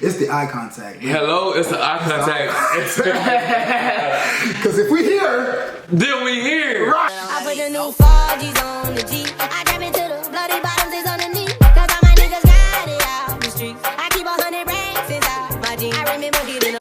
It's the eye contact. Hello, it's the eye contact. Because if we here, then we here. right. I put the new 4Gs on the G. I trap into the bloody bottoms is on the knee. Cause all my niggas got it out the streets. I keep 100 racks inside my jeans. I remember getting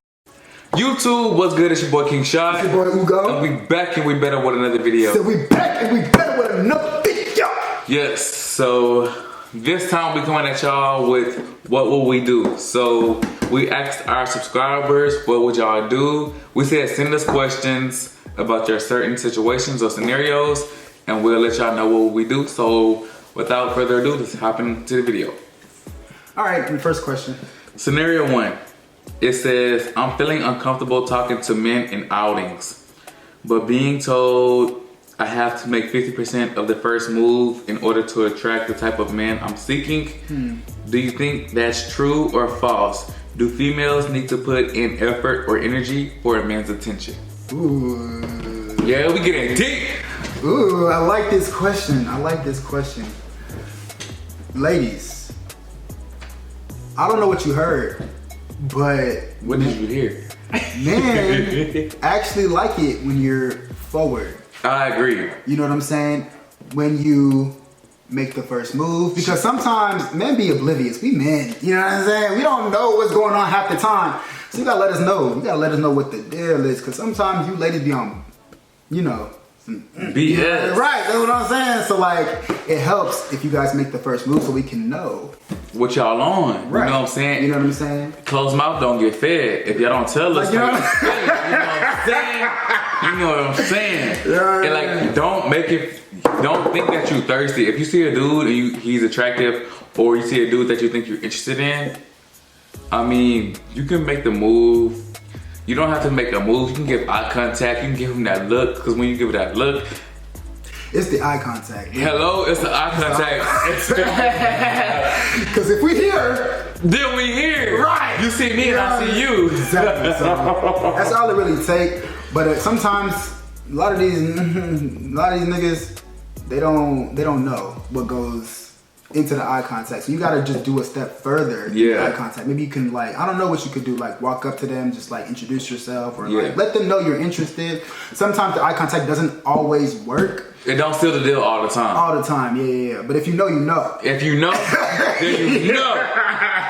YouTube, what's good? It's your boy King Shot. It's your boy Ugo. And we back and we better with another video. So we back and we better with another video. Yes, so this time we coming at y'all with what will we do. So we asked our subscribers what would y'all do. We said send us questions about your certain situations or scenarios and we'll let y'all know what we do. So without further ado, let's hop into the video. All right, the first question. Scenario 1. It says, I'm feeling uncomfortable talking to men in outings, but being told I have to make 50% of the first move in order to attract the type of man I'm seeking. Do you think that's true or false? Do females need to put in effort or energy for a man's attention? Ooh. Yeah, we getting deep. Ooh, I like this question. I like this question. Ladies, I don't know what you heard, but What did you hear? men actually like it when you're forward. I agree. You know what I'm saying? When you make the first move, because sometimes men be oblivious. We men, you know what I'm saying? We don't know what's going on half the time. So you gotta let us know. You gotta let us know what the deal is, because sometimes you ladies be on, you know, some BS. Right, that's what I'm saying. So like, it helps if you guys make the first move so we can know. What y'all on? Right. You know what I'm saying? You know what I'm saying? Closed mouth don't get fed. If y'all don't tell us, Like, you know like, what you know what I'm saying? Yeah. And like, don't think that you thirsty. If you see a dude and he's attractive, or you see a dude that you think you're interested in, I mean, you can make the move. You don't have to make a move. You can give eye contact. You can give him that look, because when you give that look, It's the eye contact. hello, it's the eye contact. Because if we here, Then we here. Right. You see me and I see you. Exactly. So that's all it really take. But sometimes a lot of these niggas, they don't know what goes into the eye contact. So you gotta just do a step further in the eye contact. Maybe you can, like, I don't know what you could do, like walk up to them, just like introduce yourself, or like let them know you're interested. Sometimes the eye contact doesn't always work. It don't seal the deal all the time. All the time, yeah. But if you know, you know. If you know, then you know.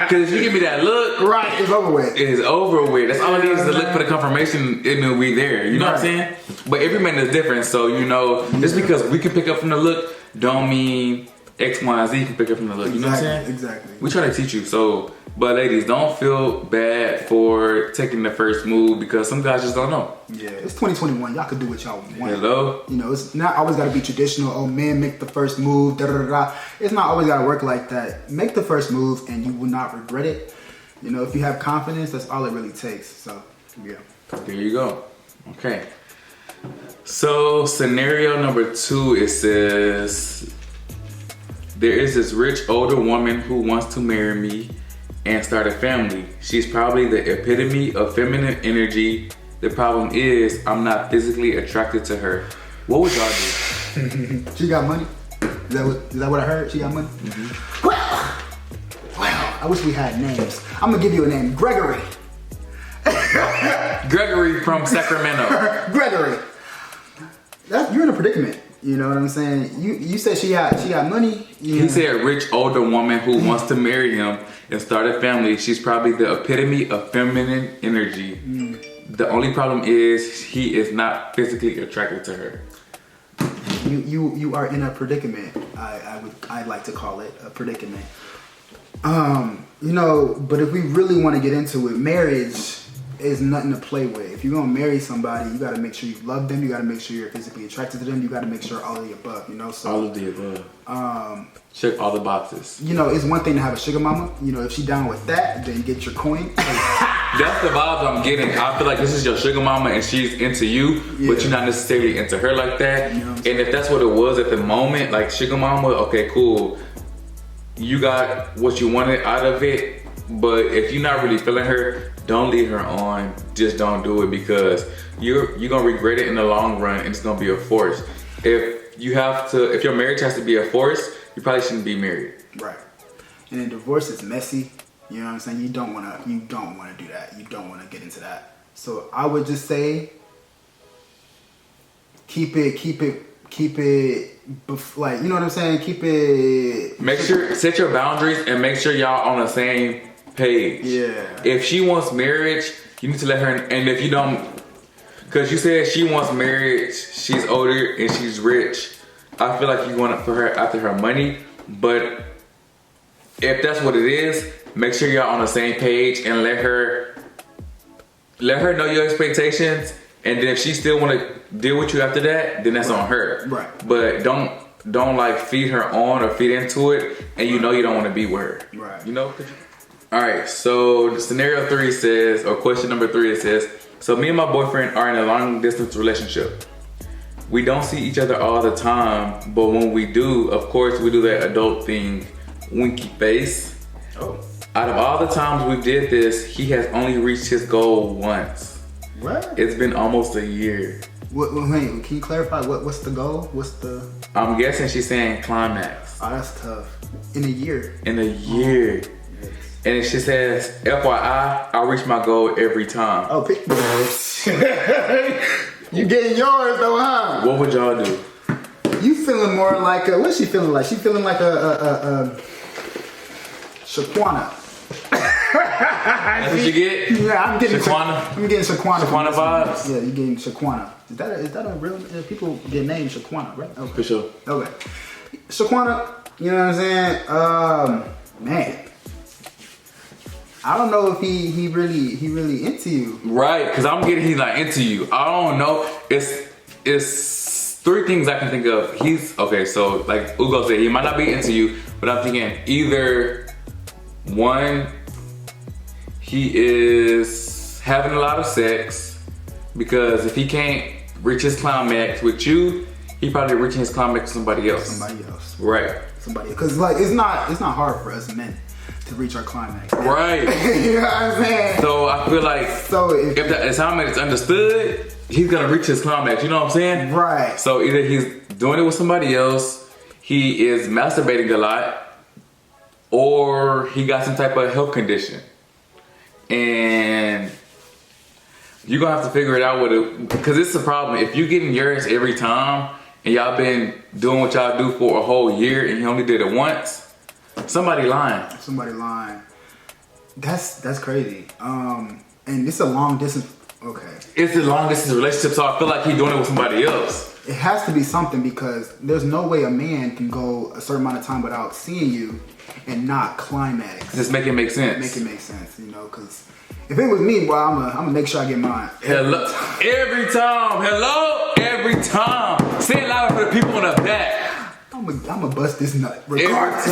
Because if you give me that look, Right, it's over with. it's over with. That's all it is to look for the confirmation, and then we there. You know what I'm saying? But every man is different, so you know, just because we can pick up from the look, don't mean X, Y, and Z can pick up from the look. You know what I'm saying? Exactly. We try to teach you. So, but ladies, don't feel bad for taking the first move, because some guys just don't know. Yeah, it's 2021. Y'all can do what y'all want. Hello? You know, it's not always gotta be traditional. Oh, men make the first move. Da da da da. It's not always gotta work like that. Make the first move, and you will not regret it. You know, if you have confidence, that's all it really takes. So, yeah. There you go. Okay. So scenario number 2, it says, there is this rich older woman who wants to marry me and start a family. She's probably the epitome of feminine energy. The problem is I'm not physically attracted to her. What would y'all do? She got money? Is that what I heard? She got money? Well, I wish we had names. I'm gonna give you a name. Gregory. Gregory from Sacramento. Gregory. You're in a predicament. You know what I'm saying? You said she got money. Yeah. He said rich older woman who wants to marry him and start a family. She's probably the epitome of feminine energy. The only problem is he is not physically attracted to her. You are in a predicament. I'd like to call it a predicament. You know, but if we really want to get into it, marriage is nothing to play with. If you're gonna marry somebody, you gotta make sure you love them. You gotta make sure you're physically attracted to them. You gotta make sure all of the above. You know, so All of the above. Check all the boxes. you know, it's one thing to have a sugar mama. You know, if she down with that, then you get your coin. That's the vibes I'm getting. I feel like this is your sugar mama and she's into you, but you're not necessarily into her like that. You know what I'm And if that's what it was at the moment, like sugar mama, okay, cool. You got what you wanted out of it. But if you're not really feeling her, don't lead her on. Just don't do it, because you're gonna regret it in the long run, and it's gonna be a force. If your marriage has to be a force, you probably shouldn't be married. Right. And then divorce is messy. You know what I'm saying? You don't wanna do that. You don't wanna get into that. So I would just say keep it like, you know what I'm saying? Keep it. Make sure, set your boundaries and make sure y'all on the same page. Yeah. If she wants marriage, you need to let her, and if you don't, because you said she wants marriage, she's older and she's rich. I feel like you want to put her after her money, but if that's what it is, make sure y'all on the same page and let her know your expectations. And then if she still want to deal with you after that, then that's on her. Right. But don't like feed her on or feed into it, and you know you don't want to be with her. Right. You know. All right. So the scenario 3 says, or question number 3, it says, so me and my boyfriend are in a long distance relationship. We don't see each other all the time, but when we do, of course, we do that adult thing, winky face. Oh. Out of all the times we did this, he has only reached his goal once. What? It's been almost a year. Wait, can you clarify what's the goal? What's the? I'm guessing she's saying climax. Oh, that's tough. In a year. In a year. Yes. And it just says, FYI, I reach my goal every time. Oh, you getting yours though, huh? What would y'all do? You feeling more like what's she feeling like? She feeling like a Shaquana. That's what you get? Yeah, I'm getting Shaquana? I'm getting Shaquana. Shaquana vibes? Yeah, you getting Shaquana. Is that a real? People get named Shaquana, right? Okay. For sure. Okay. Shaquana, you know what I'm saying? Man, I don't know if he really into you. Right, because I'm getting he's like into you. I don't know. It's 3 things I can think of. He's okay. So like Ugo said, he might not be into you, but I'm thinking either 1, he is having a lot of sex, because if he can't reach his climax with you, he probably reaching his climax with somebody else. Somebody else. Right. Somebody, because like it's not hard for us men to reach our climax. Right. You know what I'm saying? So I feel like if the assignment is understood, he's gonna reach his climax. You know what I'm saying? Right. So either he's doing it with somebody else, he is masturbating a lot, or he got some type of health condition. And you're gonna have to figure it out with it, because it's a problem. If you getting yours every time and y'all been doing what y'all do for a whole year and he only did it once, somebody lying. Somebody lying. That's crazy. And it's a long distance. Okay. It's a long distance relationship, so I feel like he's doing it with somebody else. It has to be something, because there's no way a man can go a certain amount of time without seeing you and not climax. Just make it make sense. Make it make sense, you know, because if it was me, boy, I'm gonna make sure I get mine. Hello, every time. Hello, every time. Say it louder for the people in the back. I'm gonna bust this nut Regardless.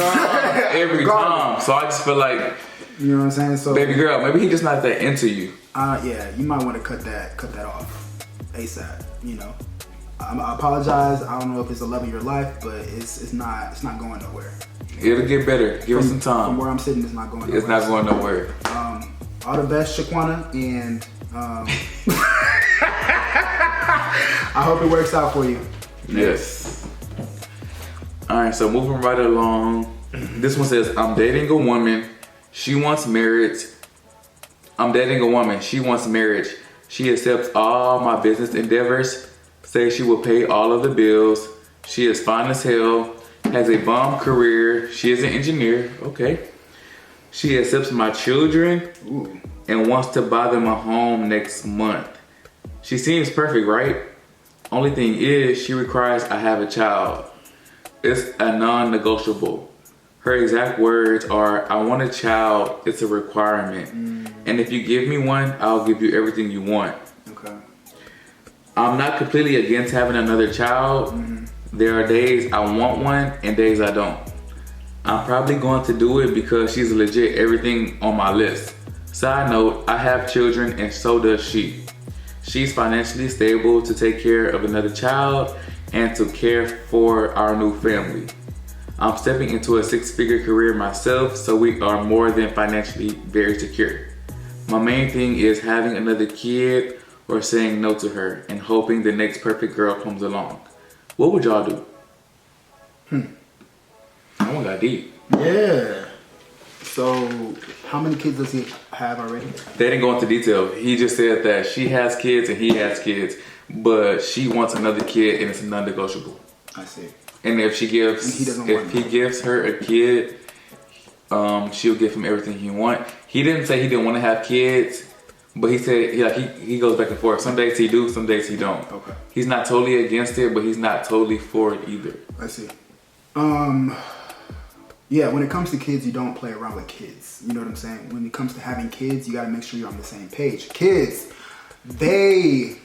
Every time. So I just feel like, you know what I'm saying? So baby girl, maybe he just not that into you. Yeah, you might want to cut that off ASAP. You know, I apologize. I don't know if it's the love of your life, but it's not going nowhere. It'll get better. Give it some time. From where I'm sitting, it's not going nowhere. It's not going nowhere. All the best, Shaquana, and I hope it works out for you. Yes. All right, so moving right along. This one says, I'm dating a woman. She wants marriage. I'm dating a woman. She wants marriage. She accepts all my business endeavors. Says she will pay all of the bills. She is fine as hell. Has a bomb career. She is an engineer. Okay. She accepts my children. Ooh. And wants to buy them a home next month. She seems perfect, right? Only thing is, she requires I have a child. It's a non-negotiable. Her exact words are, I want a child, it's a requirement. And if you give me one, I'll give you everything you want. Okay. I'm not completely against having another child. There are days I want one and days I don't. I'm probably going to do it because she's legit everything on my list. Side note, I have children and so does she. She's financially stable to take care of another child and to care for our new family. I'm stepping into a 6-figure career myself, so we are more than financially very secure. My main thing is having another kid or saying no to her and hoping the next perfect girl comes along. What would y'all do? That one got deep. Yeah. So, how many kids does he have already? They didn't go into detail. He just said that she has kids and he has kids, but she wants another kid and it's non-negotiable. I see. And if she gives, And he doesn't if want he that. gives her a kid, she'll give him everything he wants. He didn't say he didn't want to have kids, but he said he goes back and forth. Some days he do, some days he don't. Okay. He's not totally against it, but he's not totally for it either. I see. Yeah, when it comes to kids, you don't play around with kids. You know what I'm saying? When it comes to having kids, you got to make sure you're on the same page. Kids, they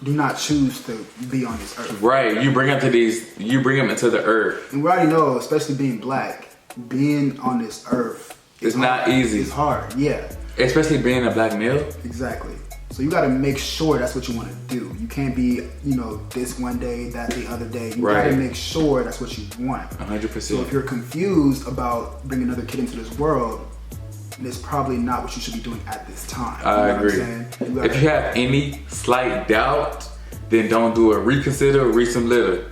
do not choose to be on this earth. Right. You bring them into the earth. And we already know, especially being black, being on this earth It's not easy. It's hard, yeah. Especially being a black male. Exactly. So you got to make sure that's what you want to do. You can't be, this one day, that the other day. You got to make sure that's what you want. 100%. So if you're confused about bringing another kid into this world, it's probably not what you should be doing at this time. I agree. If you have any slight doubt, then don't do it. Reconsider, read some litter.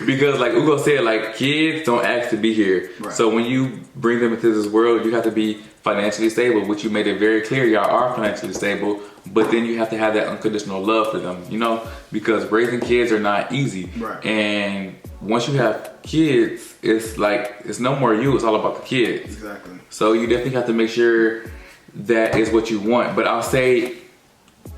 Because like Ugo said, like kids don't ask to be here. Right. So when you bring them into this world, you have to be financially stable, which you made it very clear y'all are financially stable, but then you have to have that unconditional love for them, because raising kids are not easy. Right. And once you have kids, it's no more you, it's all about the kids. Exactly. So you definitely have to make sure that is what you want. But I'll say,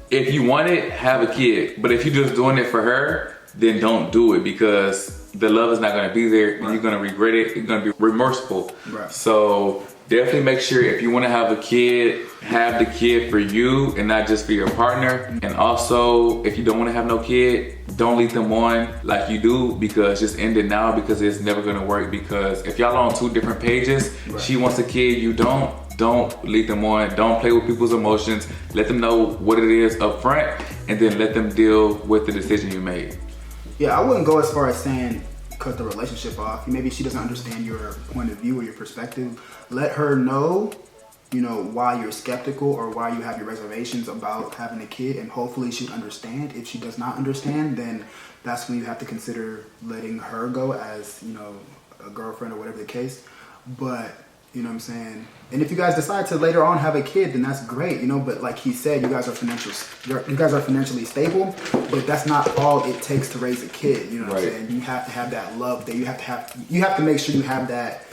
if you want it, have a kid. But if you're just doing it for her, then don't do it, because the love is not going to be there and you're going to regret it. You're going to be remorseful. Right. So definitely make sure if you want to have a kid, have the kid for you and not just for your partner. And also, if you don't want to have no kid, don't lead them on like you do, because just end it now, because it's never going to work. Because if y'all are on two different pages, she wants a kid, you don't lead them on. Don't play with people's emotions. Let them know what it is up front, and then let them deal with the decision you made. Yeah, I wouldn't go as far as saying cut the relationship off. Maybe she doesn't understand your point of view or your perspective. Let her know, why you're skeptical or why you have your reservations about having a kid, and hopefully she'd understand. If she does not understand, then that's when you have to consider letting her go as, a girlfriend or whatever the case. But, you know what I'm saying? And if you guys decide to later on have a kid, then that's great, but like he said, you guys are financially stable, but that's not all it takes to raise a kid, what I'm saying? You have to have that love there. You have to make sure you have that,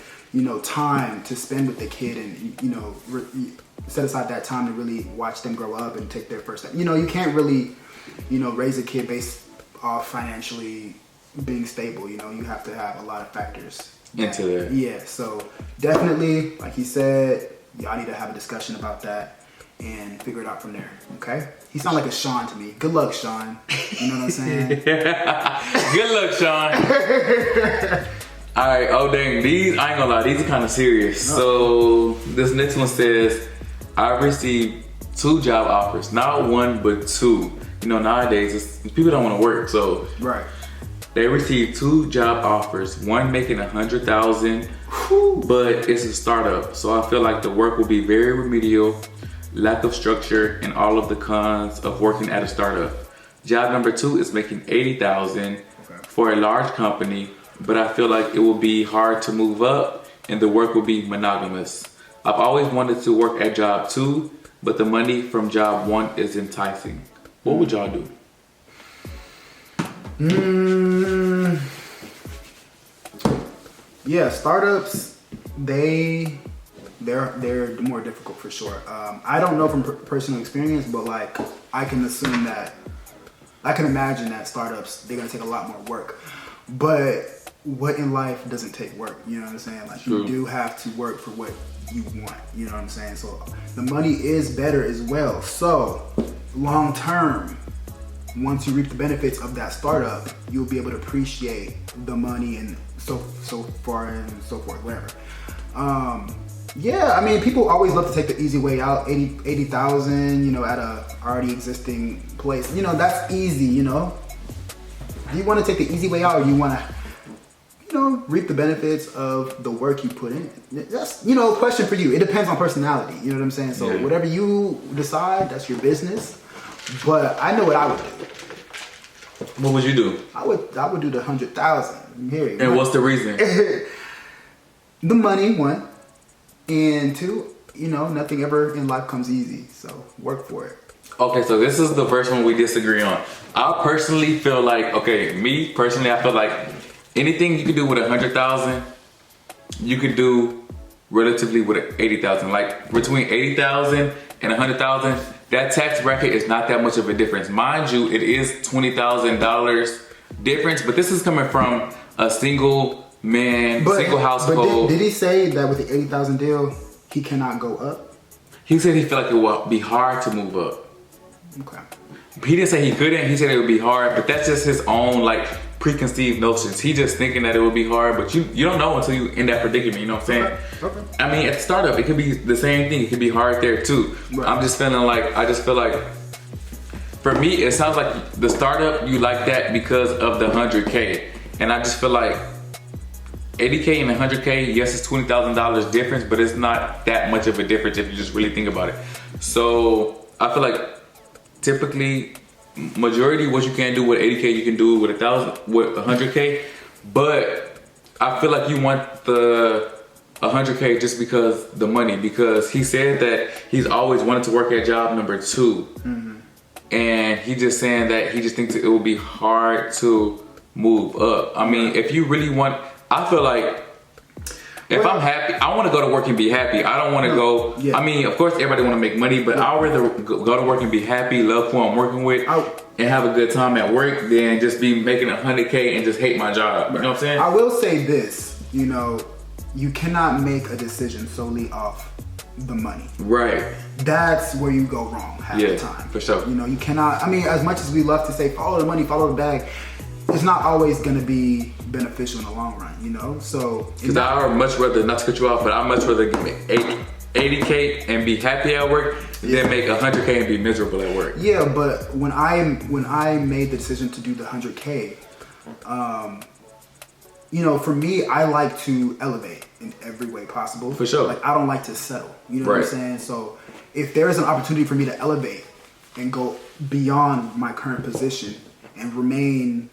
time to spend with the kid, and, set aside that time to really watch them grow up and take their first step. You can't really, raise a kid based off financially being stable, you have to have a lot of factors into that. Yeah, so definitely, like he said, y'all need to have a discussion about that and figure it out from there, okay? He sounds like a Sean to me. Good luck, Sean. You know what I'm saying? Good luck, Sean. All right, oh dang, I ain't gonna lie, these are kind of serious. No. So this next one says, I received 2 job offers, not 1 but 2. Nowadays people don't want to work, so right. They received 2 job offers, one making $100,000, but it's a startup. So I feel like the work will be very remedial, lack of structure, and all of the cons of working at a startup. Job number 2 is making $80,000 for a large company, but I feel like it will be hard to move up and the work will be monogamous. I've always wanted to work at job 2, but the money from job 1 is enticing. What would y'all do? Yeah, startups, they're more difficult for sure. I don't know from personal experience, but like I can imagine that startups, they're gonna take a lot more work. But what in life doesn't take work? You know what I'm saying? Like you do have to work for what you want. You know what I'm saying? So the money is better as well. So long term, once you reap the benefits of that startup, you'll be able to appreciate the money and so far and so forth, whatever. Yeah, I mean, people always love to take the easy way out, 80,000, at a already existing place. That's easy, Do you want to take the easy way out, or you want to, reap the benefits of the work you put in? That's, a question for you. It depends on personality, you know what I'm saying? So whatever you decide, that's your business. But I know what I would do. What would you do? I would do the 100,000. And what's the reason? the money, one, and two, you know, nothing ever in life comes easy. So work for it. Okay, so this is the first one we disagree on. I personally feel like, okay, me personally, I feel like anything you could do with 100,000, you could do relatively with 80,000. Like between 80,000 and 100,000, that tax bracket is not that much of a difference. Mind you, it is $20,000 difference, but this is coming from a single man, single household. But did he say that with the 80,000 deal, he cannot go up? He said he felt like it would be hard to move up. Okay. He didn't say he couldn't, he said it would be hard, but that's just his own like preconceived notions. He just thinking that it would be hard, but you don't know until you in that predicament, you know what I'm saying? Okay. I mean, at the startup, it could be the same thing. It could be hard there too. Right. I just feel like, for me, it sounds like the startup, you like that because of the 100K. And I just feel like 80K and 100K, yes, it's $20,000 difference, but it's not that much of a difference if you just really think about it. So I feel like typically, majority what you can do with 80K, you can do with 100K. But I feel like you want the 100K just because the money, because he said that he's always wanted to work at job number 2. And he just saying that he just thinks it will be hard to move up. I mean, if you really want, I feel like if I'm happy, I want to go to work and be happy. I don't want to go, Yeah. I mean, of course everybody want to make money, but I'd rather go to work and be happy, love who I'm working with, and have a good time at work than just be making 100K and just hate my job. You know what I'm saying? I will say this, you know, you cannot make a decision solely off the money. Right. That's where you go wrong half the time. For sure. You know, you cannot, I mean, as much as we love to say, follow the money, follow the bag, it's not always going to be beneficial in the long run, you know? So, Because I would much rather, not to cut you off, but I'd much rather make 80K and be happy at work than make 100K and be miserable at work. yeah, but when I made the decision to do the 100K, you know, for me, I like to elevate in every way possible. For sure. Like, I don't like to settle. You know what I'm saying? So, if there is an opportunity for me to elevate and go beyond my current position and remain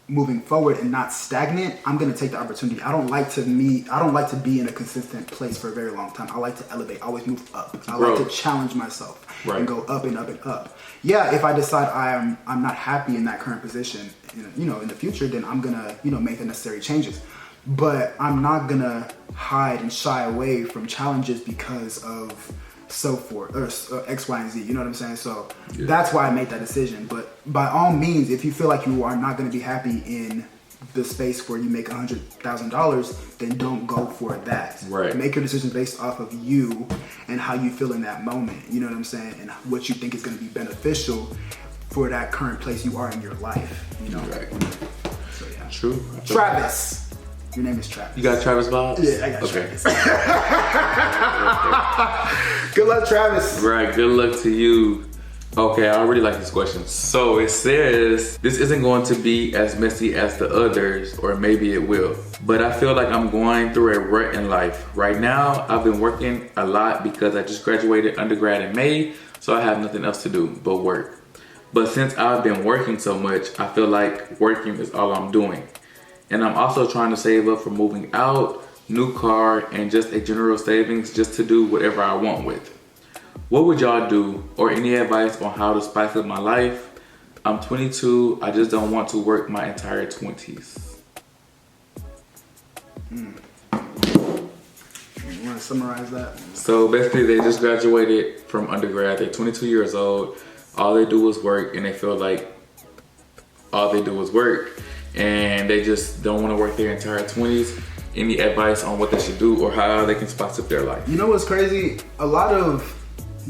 moving forward and not stagnant, I'm gonna take the opportunity. I don't like to be in a consistent place for a very long time. I like to elevate, always move up. I like to challenge myself and go up and up and up. Yeah, if I decide I'm not happy in that current position, you know, in the future, then I'm gonna, you know, make the necessary changes. But I'm not gonna hide and shy away from challenges because of so forth, or X, Y, and Z, you know what I'm saying? So that's why I made that decision. But by all means, if you feel like you are not going to be happy in the space where you make $100,000, then don't go for that. Right. Make your decision based off of you and how you feel in that moment, you know what I'm saying? And what you think is going to be beneficial for that current place you are in your life, you know? Right. So yeah. True. Travis. Your name is Travis. You got Travis vibes? Yeah, I got Travis. Good luck, Travis. Right, good luck to you. Okay, I already like this question. So it says, this isn't going to be as messy as the others, or maybe it will. But I feel like I'm going through a rut in life. Right now, I've been working a lot because I just graduated undergrad in May, so I have nothing else to do but work. But since I've been working so much, I feel like working is all I'm doing. And I'm also trying to save up for moving out, new car, and just a general savings just to do whatever I want with. What would y'all do, or any advice on how to spice up my life? I'm 22, I just don't want to work my entire 20s. You want to summarize that? So basically they just graduated from undergrad, they're 22 years old, all they do is work, and they feel like all they do is work, and they just don't want to work their entire 20s. Any advice on what they should do or how they can spice up their life? You know what's crazy? A lot of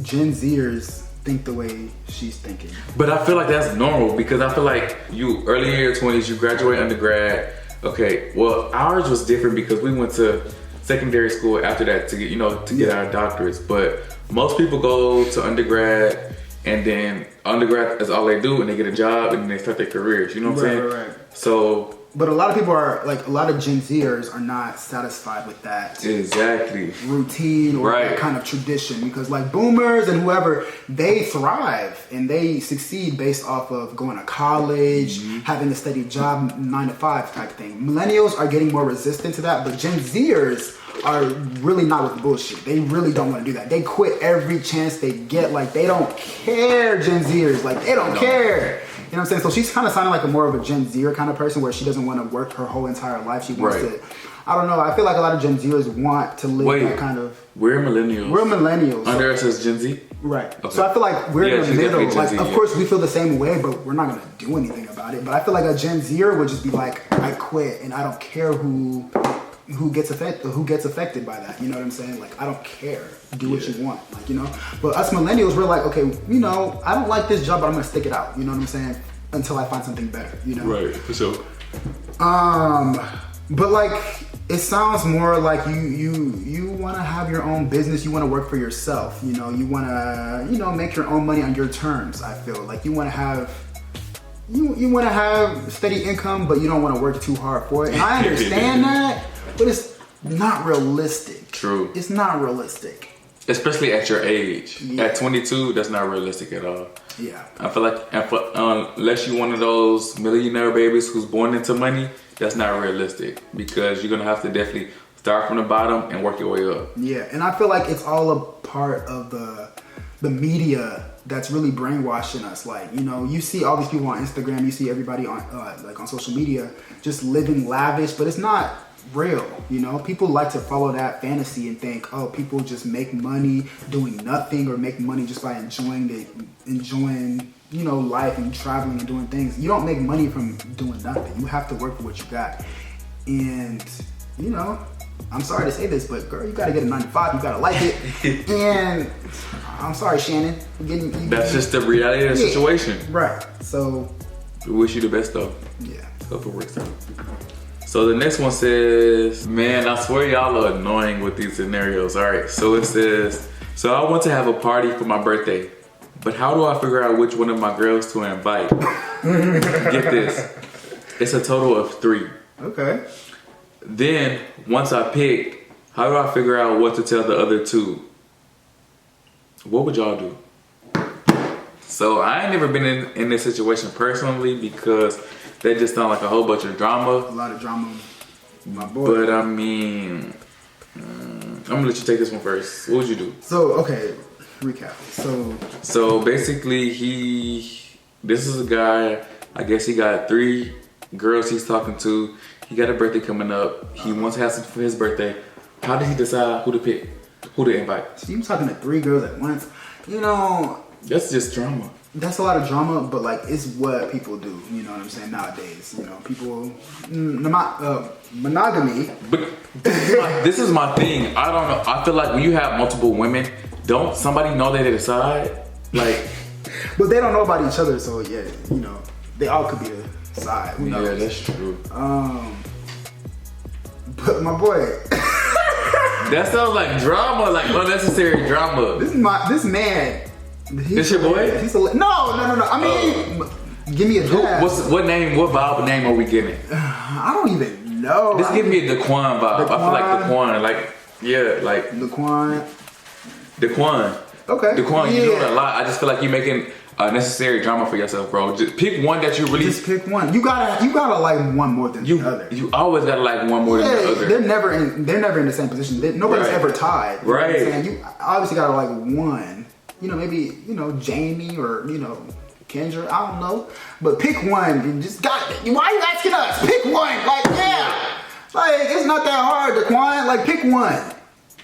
Gen Zers think the way she's thinking. But I feel like that's normal, because I feel like you early in your 20s, you graduate undergrad. Okay, well ours was different because we went to secondary school after that to get, you know, to get our doctorates. But most people go to undergrad, and then undergrad is all they do, and they get a job and then they start their careers. You know what I'm saying? Right. So. But a lot of people are like, a lot of Gen Zers are not satisfied with that Exactly. routine or Right. that kind of tradition, because like boomers and whoever, they thrive and they succeed based off of going to college, having a steady job, 9 to 5 type thing. Millennials are getting more resistant to that, but Gen Zers are really not with the bullshit. They really don't want to do that. They quit every chance they get. Like, they don't care, Gen Zers. Like, they don't care. You know what I'm saying? So she's kind of sounding like a more of a Gen Zer kind of person where she doesn't want to work her whole entire life. She wants to, I don't know. I feel like a lot of Gen Zers want to live that kind of. We're millennials. We're millennials. Under us is Gen Z? Right. Okay. So I feel like we're in the middle. Like, Z, of course, we feel the same way, but we're not going to do anything about it. But I feel like a Gen Zer would just be like, I quit and I don't care who gets affected by that. You know what I'm saying? Like, I don't care. Do what you want. Like, you know? But us millennials, we're like, okay, you know, I don't like this job, but I'm going to stick it out. You know what I'm saying? Until I find something better, you know? Right, for sure. But like, it sounds more like you want to have your own business. You want to work for yourself. You know, you want to, you know, make your own money on your terms. I feel like you want to have, you want to have steady income, but you don't want to work too hard for it. And I understand that, but it's not realistic. True. It's not realistic. Especially at your age. Yeah. At 22, that's not realistic at all. Yeah. I feel like unless you're one of those millionaire babies who's born into money, that's not realistic because you're gonna have to definitely start from the bottom and work your way up. Yeah, and I feel like it's all a part of the media that's really brainwashing us. Like, you know, you see all these people on Instagram, you see everybody on like on social media just living lavish, but it's not real. You know, people like to follow that fantasy and think, oh, people just make money doing nothing or make money just by enjoying, you know, life and traveling and doing things. You don't make money from doing nothing. You have to work for what you got. And, you know, I'm sorry to say this, but girl, you gotta get a 9 to 5. You gotta like it. And I'm sorry, Shannon. That's just the reality of the situation. Right. So we wish you the best though. Yeah. Hope it works out. So the next one says, man, I swear y'all are annoying with these scenarios. All right, so it says, so I want to have a party for my birthday, but how do I figure out which one of my girls to invite? Get this, it's a total of 3. Okay. Then once I pick, how do I figure out what to tell the other 2? What would y'all do? So I ain't never been in this situation personally because that just sound like a whole bunch of drama. A lot of drama, my boy. But I mean, I'm gonna let you take this one first. What would you do? So, okay, recap. So basically this is a guy, I guess he got 3 girls he's talking to. He got a birthday coming up. He wants to have something for his birthday. How did he decide who to pick? Who to invite? So you talking to 3 girls at once? You know, That's just drama. That's a lot of drama, but like, it's what people do. You know what I'm saying? Nowadays, you know, people monogamy. But this is my thing. I don't know. I feel like when you have multiple women, don't somebody know they decide? Like, but they don't know about each other, so yeah, you know, they all could be a side. Who knows? yeah, that's true. But my boy. That sounds like drama, like unnecessary drama. This man. This your boy? He's no. I mean, give me a jab. What vibe name are we getting? I don't even know. Just give me a Daquan vibe. I feel like Daquan, like, yeah, like. Daquan. Okay. Daquan, yeah. you do it a lot. I just feel like you're making necessary drama for yourself, bro. Just pick one that you really. Just pick one. You gotta like one more than the other. You always gotta like one more than the other. They're never in the same position. Nobody's ever tied. You know what I'm saying? You obviously gotta like one. You know, maybe, you know, Jamie or, you know, Kendra, I don't know. But pick one and just why are you asking us? Pick one. Like, yeah. Like, it's not that hard, Daquan. Like, pick one.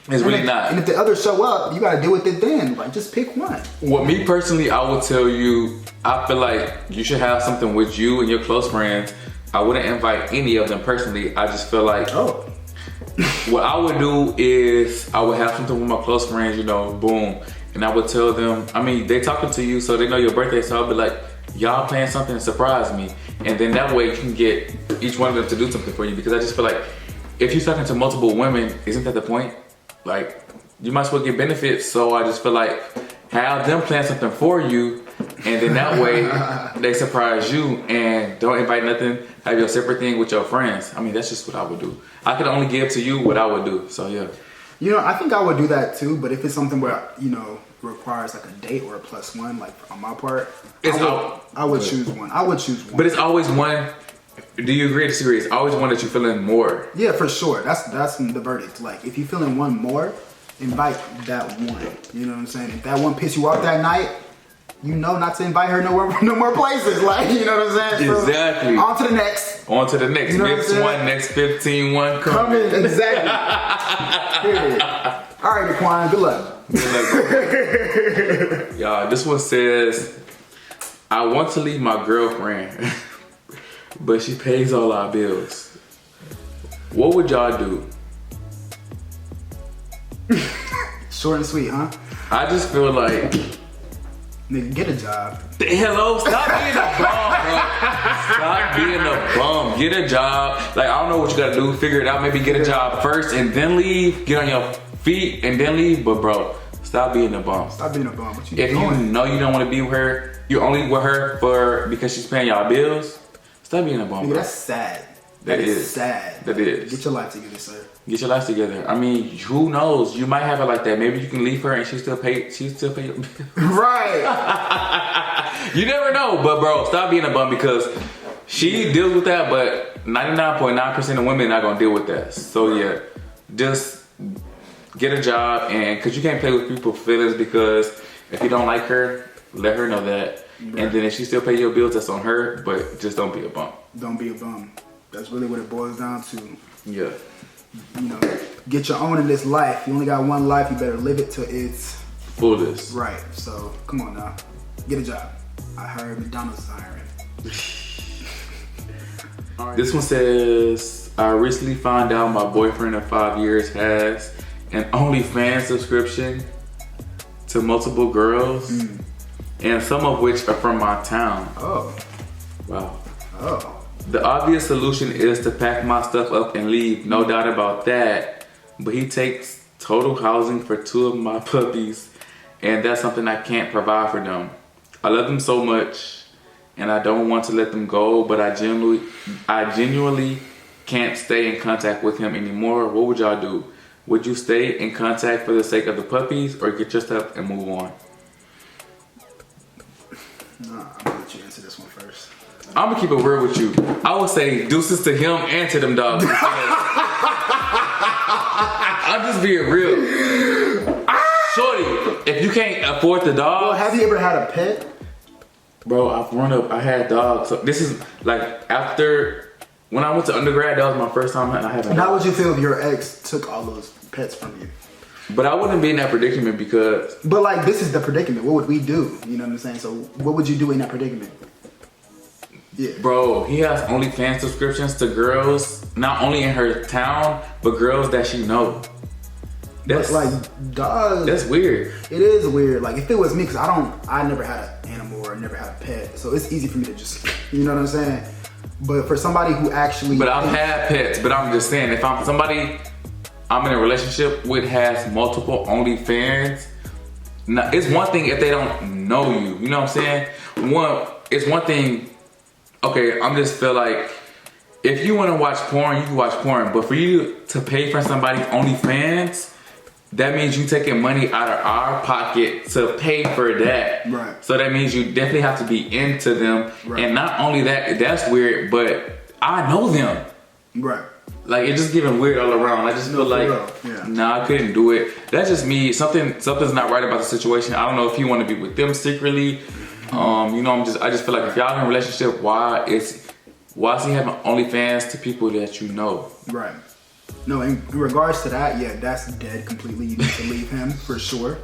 It's really not. And if the others show up, you gotta deal with it then. Like, just pick one. Well, me personally, I would tell you, I feel like you should have something with you and your close friends. I wouldn't invite any of them personally. I just feel like, what I would do is I would have something with my close friends, you know, boom. And I would tell them, I mean, they talking to you, so they know your birthday, so I'll be like, y'all plan something to surprise me. And then that way you can get each one of them to do something for you, because I just feel like if you're talking to multiple women, isn't that the point? Like, you might as well get benefits, so I just feel like have them plan something for you, and then that way they surprise you and don't invite nothing, have your separate thing with your friends. I mean, that's just what I would do. I could only give to you what I would do, so yeah. You know, I think I would do that too, but if it's something where, you know, requires like a date or a +1, like on my part, I would choose one. I would choose one. But it's always one Do you agree or disagree? It's always one that you're feeling more. Yeah, for sure. That's the verdict. Like, if you're feeling one more, invite that one. You know what I'm saying? If that one pissed you off that night, you know not to invite her no more places. Like, you know what I'm saying? So, Exactly. on to the next. On to the next. You know what I'm Next saying? one, next 15 one coming. Exactly. Period. All right, Daquan, good luck. Y'all, this one says, I want to leave my girlfriend, but she pays all our bills. What would y'all do? Short and sweet, huh? I just feel like, Nigga, get a job. hello, stop being a bum, bro. Stop being a bum. Get a job. Like, I don't know what you gotta do. Figure it out. Maybe get a job first and then leave. Get on your feet and then leave. But bro, stop being a bum. Stop being a bum. What you If you doing? know you don't want to be with her, you're only with her because she's paying y'all bills. Stop being a bum. Nigga, Bro. that's sad. That is is. sad. That is. Get your life together, sir. Get your life together. I mean, who knows? You might have it like that. Maybe you can leave her and she still pay your bills. Right. You never know. But bro, stop being a bum because she deals with that, but 99.9% of women are not gonna deal with that. So yeah, just get a job, and because you can't play with people's feelings, because if you don't like her, let her know that. Right. And then if she still pay your bills, that's on her, but just don't be a bum. Don't be a bum. That's really what it boils down to. Yeah. You know, get your own in this life. You only got one life. You better live it to its Fullest. right. So come on now, get a job. I heard McDonald's is hiring. This one says, I recently found out my boyfriend of 5 years has an OnlyFans subscription to multiple girls, and some of which are from my town. Oh, Wow. oh. The obvious solution is to pack my stuff up and leave, no doubt about that. But he takes total housing for 2 of my puppies, and that's something I can't provide for them. I love them so much, and I don't want to let them go, but I genuinely can't stay in contact with him anymore. What would y'all do? Would you stay in contact for the sake of the puppies, or get your stuff and move on? Nah, I'm gonna let you answer this one first. I'm gonna keep it real with you. I would say deuces to him and to them dogs. I'm just being real. Shorty, if you can't afford the Well, dog, have you ever had a pet? bro, I've grown up, I had dogs. So this is like after, when I went to undergrad, that was my first time and I haven't. And how would you feel if your ex took all those pets from you? But I wouldn't be in that predicament because, But like, this is the predicament. What would we do? You know what I'm saying? So what would you do in that predicament? Yeah. bro, he has OnlyFans subscriptions to girls, not only in her town, but girls that she know. That's Like, dogs. that's weird. It is weird. Like, if it was me, because I never had an animal or never had a pet, so it's easy for me to just, you know what I'm saying? But for somebody who actually, But I've had pets, but I'm just saying, if I'm somebody I'm in a relationship with has multiple OnlyFans, now, it's one thing if they don't know you, you know what I'm saying? It's one thing, okay, I'm just feel like, if you want to watch porn, you can watch porn, but for you to pay for somebody's OnlyFans, that means you taking money out of our pocket to pay for that. Right. So that means you definitely have to be into them. Right. And not only that, that's weird, but I know them. right. Like, it's just getting weird all around. I just feel for like, real, yeah. nah, I couldn't do it. That's just me. Something's not right about the situation. I don't know if you want to be with them secretly. You know, I just feel like if y'all in a relationship, why is he having OnlyFans to people that you know? Right. No, in regards to that, yeah, that's dead completely. You need to leave him for sure.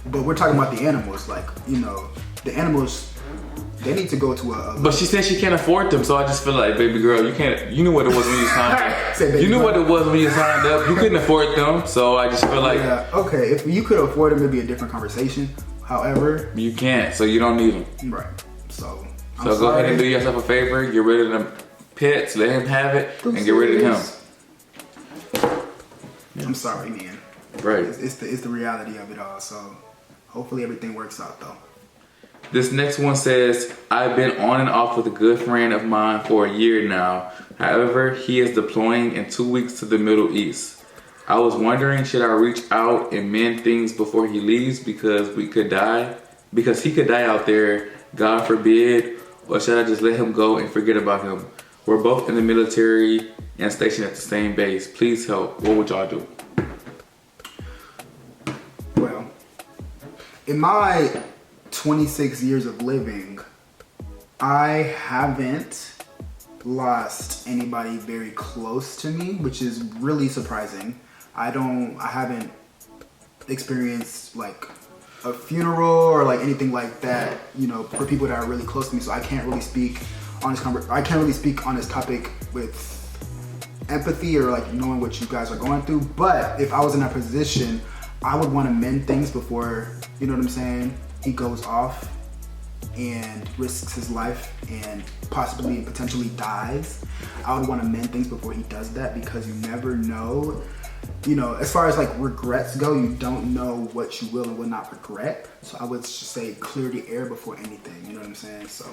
But we're talking about the animals. Like, you know, the animals, they need to go to a But she said she can't afford them, so I just feel like, baby girl, you knew what it was when you signed Say up. baby You knew girl. what it was when you signed up. You couldn't afford them, so I just feel like yeah, okay, if you could afford them, it'd be a different conversation. However, you can't, so you don't need them. right. So, I'm So go ahead and do sorry. yourself a favor, get rid of them pets, let him have it, and get rid of him. I'm sorry, man. Right. It's the reality of it all. So hopefully everything works out though. This next one says, I've been on and off with a good friend of mine for a year now. However, he is deploying in 2 weeks to the Middle East. I was wondering, should I reach out and mend things before he leaves because he could die out there, God forbid, or should I just let him go and forget about him? We're both in the military and stationed at the same base. Please help. What would y'all do? Well, in my 26 years of living, I haven't lost anybody very close to me, which is really surprising. I haven't experienced like a funeral or like anything like that, you know, for people that are really close to me. So I can't really speak on this topic with empathy or like knowing what you guys are going through. But if I was in that position, I would want to mend things before, you know what I'm saying, he goes off and risks his life and possibly and potentially dies. I would want to mend things before he does that, because you never know. You know, as far as like regrets go, you don't know what you will and will not regret. So I would just say clear the air before anything. You know what I'm saying? So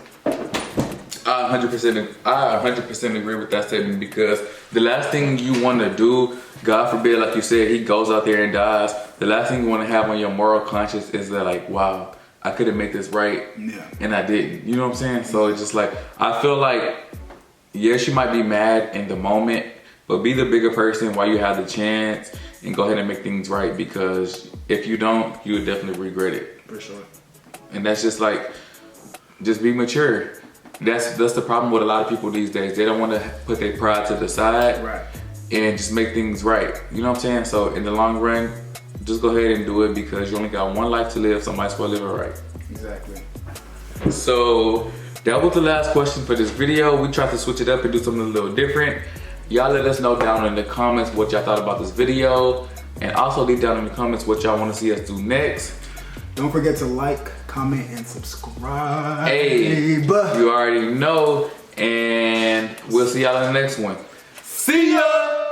I 100% agree with that statement, because the last thing you want to do, God forbid, like you said, he goes out there and dies. The last thing you want to have on your moral conscience is that, like, wow, I could have made this right, and I didn't. You know what I'm saying? So it's just like, I feel like, yes, you might be mad in the moment, but be the bigger person while you have the chance and go ahead and make things right, because if you don't, you would definitely regret it. for sure. And that's just like, just be mature. That's the problem with a lot of people these days. They don't want to put their pride to the side, Right. and just make things right. You know what I'm saying? So in the long run, just go ahead and do it, because you only got one life to live, so might as well live it right. Exactly. So that was the last question for this video. We tried to switch it up and do something a little different. Y'all let us know down in the comments what y'all thought about this video, and also leave down in the comments what y'all want to see us do next. Don't forget to like, comment, and subscribe. Hey, you already know, and we'll see y'all in the next one. See ya!